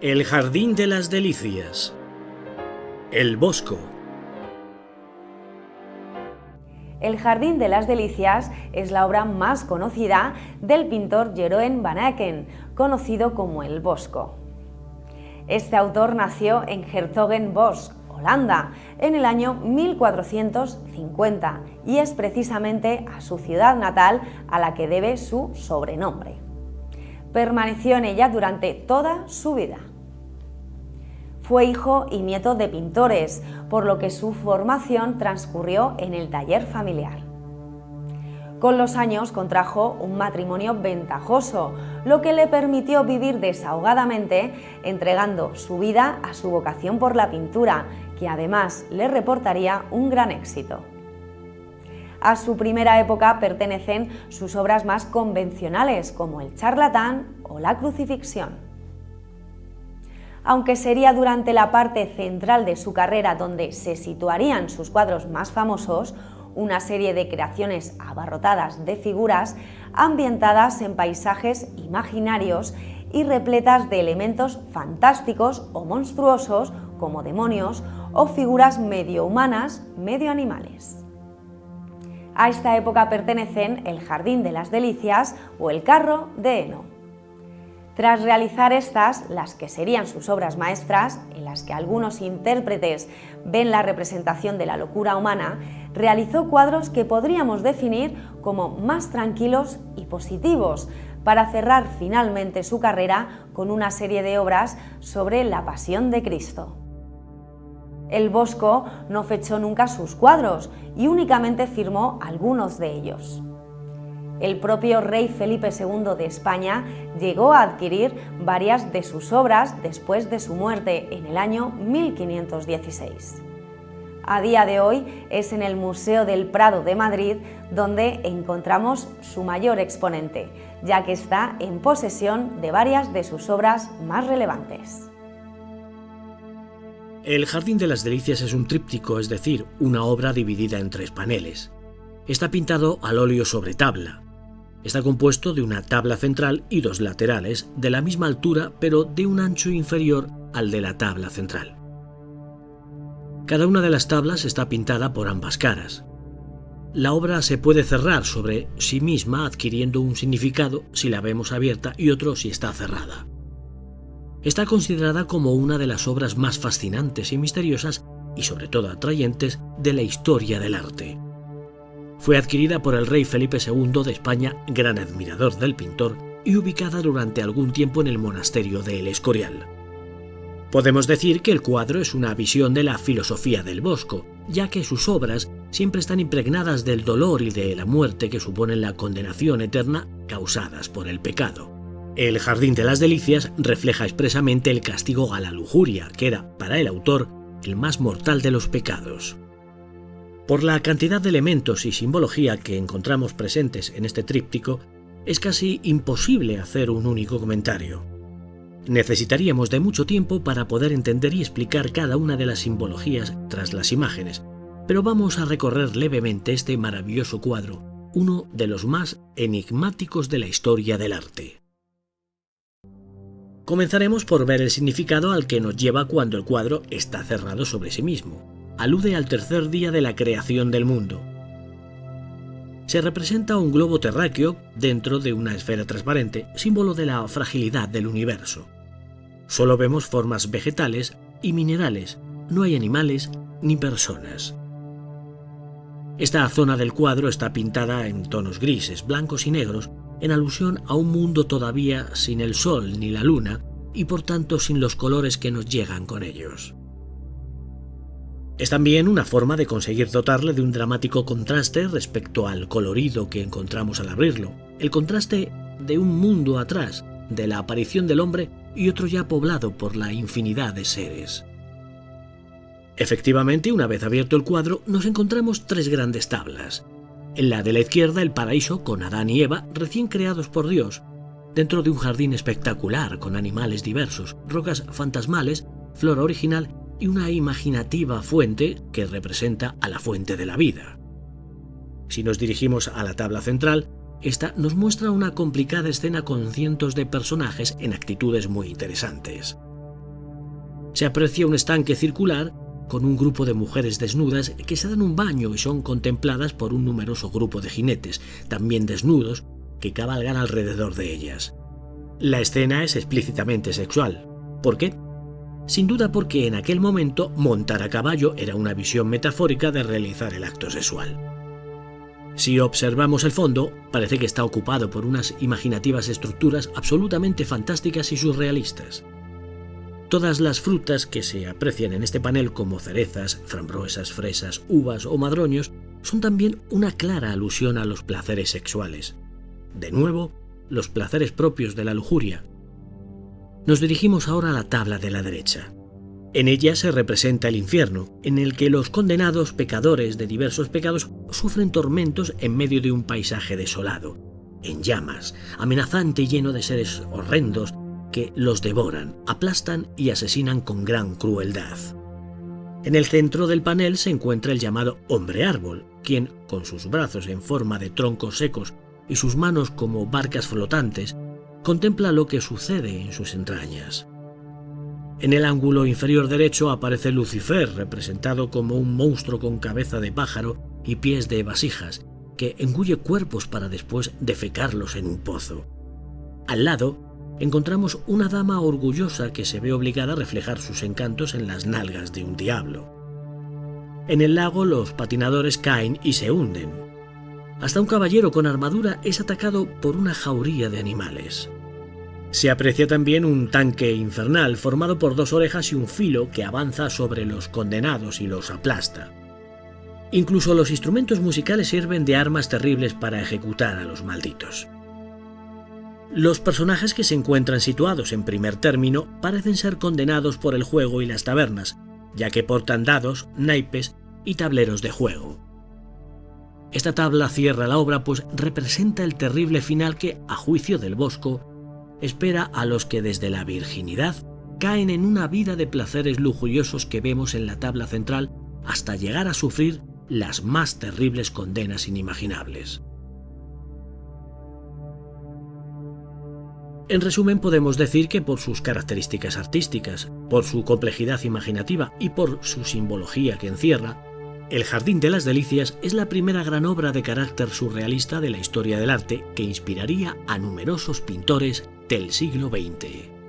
El Jardín de las Delicias. El Bosco. El Jardín de las Delicias es la obra más conocida del pintor Jeroen van Aken, conocido como El Bosco. Este autor nació en Hertogenbosch, Holanda, en el año 1450 y es precisamente a su ciudad natal a la que debe su sobrenombre. Permaneció en ella durante toda su vida. Fue hijo y nieto de pintores, por lo que su formación transcurrió en el taller familiar. Con los años contrajo un matrimonio ventajoso, lo que le permitió vivir desahogadamente, entregando su vida a su vocación por la pintura, que además le reportaría un gran éxito. A su primera época pertenecen sus obras más convencionales, como El charlatán o La crucifixión. Aunque sería durante la parte central de su carrera donde se situarían sus cuadros más famosos, una serie de creaciones abarrotadas de figuras ambientadas en paisajes imaginarios y repletas de elementos fantásticos o monstruosos como demonios o figuras medio humanas, medio animales. A esta época pertenecen El Jardín de las Delicias o El Carro de Heno. Tras realizar estas, las que serían sus obras maestras, en las que algunos intérpretes ven la representación de la locura humana, realizó cuadros que podríamos definir como más tranquilos y positivos, para cerrar finalmente su carrera con una serie de obras sobre la pasión de Cristo. El Bosco no fechó nunca sus cuadros y únicamente firmó algunos de ellos. El propio rey Felipe II de España llegó a adquirir varias de sus obras después de su muerte en el año 1516. A día de hoy es en el Museo del Prado de Madrid donde encontramos su mayor exponente, ya que está en posesión de varias de sus obras más relevantes. El Jardín de las Delicias es un tríptico, es decir, una obra dividida en 3 paneles. Está pintado al óleo sobre tabla. Está compuesto de una tabla central y 2 laterales, de la misma altura pero de un ancho inferior al de la tabla central. Cada una de las tablas está pintada por ambas caras. La obra se puede cerrar sobre sí misma adquiriendo un significado si la vemos abierta y otro si está cerrada. Está considerada como una de las obras más fascinantes y misteriosas y sobre todo atrayentes de la historia del arte. Fue adquirida por el rey Felipe II de España, gran admirador del pintor, y ubicada durante algún tiempo en el monasterio de El Escorial. Podemos decir que el cuadro es una visión de la filosofía del Bosco, ya que sus obras siempre están impregnadas del dolor y de la muerte que suponen la condenación eterna causadas por el pecado. El Jardín de las Delicias refleja expresamente el castigo a la lujuria, que era, para el autor, el más mortal de los pecados. Por la cantidad de elementos y simbología que encontramos presentes en este tríptico, es casi imposible hacer un único comentario. Necesitaríamos de mucho tiempo para poder entender y explicar cada una de las simbologías tras las imágenes, pero vamos a recorrer levemente este maravilloso cuadro, uno de los más enigmáticos de la historia del arte. Comenzaremos por ver el significado al que nos lleva cuando el cuadro está cerrado sobre sí mismo. Alude al tercer día de la creación del mundo. Se representa un globo terráqueo dentro de una esfera transparente, símbolo de la fragilidad del universo. Solo vemos formas vegetales y minerales, no hay animales ni personas. Esta zona del cuadro está pintada en tonos grises, blancos y negros, en alusión a un mundo todavía sin el sol ni la luna y por tanto sin los colores que nos llegan con ellos. Es también una forma de conseguir dotarle de un dramático contraste respecto al colorido que encontramos al abrirlo, el contraste de un mundo atrás, de la aparición del hombre y otro ya poblado por la infinidad de seres. Efectivamente, una vez abierto el cuadro, nos encontramos 3 grandes tablas. En la de la izquierda, el paraíso con Adán y Eva recién creados por Dios, dentro de un jardín espectacular con animales diversos, rocas fantasmales, flora original y una imaginativa fuente que representa a la fuente de la vida. Si nos dirigimos a la tabla central, esta nos muestra una complicada escena con cientos de personajes en actitudes muy interesantes. Se aprecia un estanque circular con un grupo de mujeres desnudas que se dan un baño y son contempladas por un numeroso grupo de jinetes, también desnudos, que cabalgan alrededor de ellas. La escena es explícitamente sexual. ¿Por qué? Sin duda porque en aquel momento montar a caballo era una visión metafórica de realizar el acto sexual. Si observamos el fondo, parece que está ocupado por unas imaginativas estructuras absolutamente fantásticas y surrealistas. Todas las frutas que se aprecian en este panel, como cerezas, frambuesas, fresas, uvas o madroños, son también una clara alusión a los placeres sexuales. De nuevo, los placeres propios de la lujuria. Nos dirigimos ahora a la tabla de la derecha. En ella se representa el infierno, en el que los condenados pecadores de diversos pecados sufren tormentos en medio de un paisaje desolado, en llamas, amenazante y lleno de seres horrendos que los devoran, aplastan y asesinan con gran crueldad. En el centro del panel se encuentra el llamado hombre árbol, quien, con sus brazos en forma de troncos secos y sus manos como barcas flotantes, contempla lo que sucede en sus entrañas. En el ángulo inferior derecho aparece Lucifer, representado como un monstruo con cabeza de pájaro y pies de vasijas, que engulle cuerpos para después defecarlos en un pozo. Al lado encontramos una dama orgullosa que se ve obligada a reflejar sus encantos en las nalgas de un diablo. En el lago los patinadores caen y se hunden. Hasta un caballero con armadura es atacado por una jauría de animales. Se aprecia también un tanque infernal formado por 2 orejas y un filo que avanza sobre los condenados y los aplasta. Incluso los instrumentos musicales sirven de armas terribles para ejecutar a los malditos. Los personajes que se encuentran situados en primer término parecen ser condenados por el juego y las tabernas, ya que portan dados, naipes y tableros de juego. Esta tabla cierra la obra, pues representa el terrible final que, a juicio del Bosco, espera a los que desde la virginidad caen en una vida de placeres lujuriosos que vemos en la tabla central hasta llegar a sufrir las más terribles condenas inimaginables. En resumen, podemos decir que por sus características artísticas, por su complejidad imaginativa y por su simbología que encierra, El Jardín de las Delicias es la primera gran obra de carácter surrealista de la historia del arte que inspiraría a numerosos pintores del siglo XX.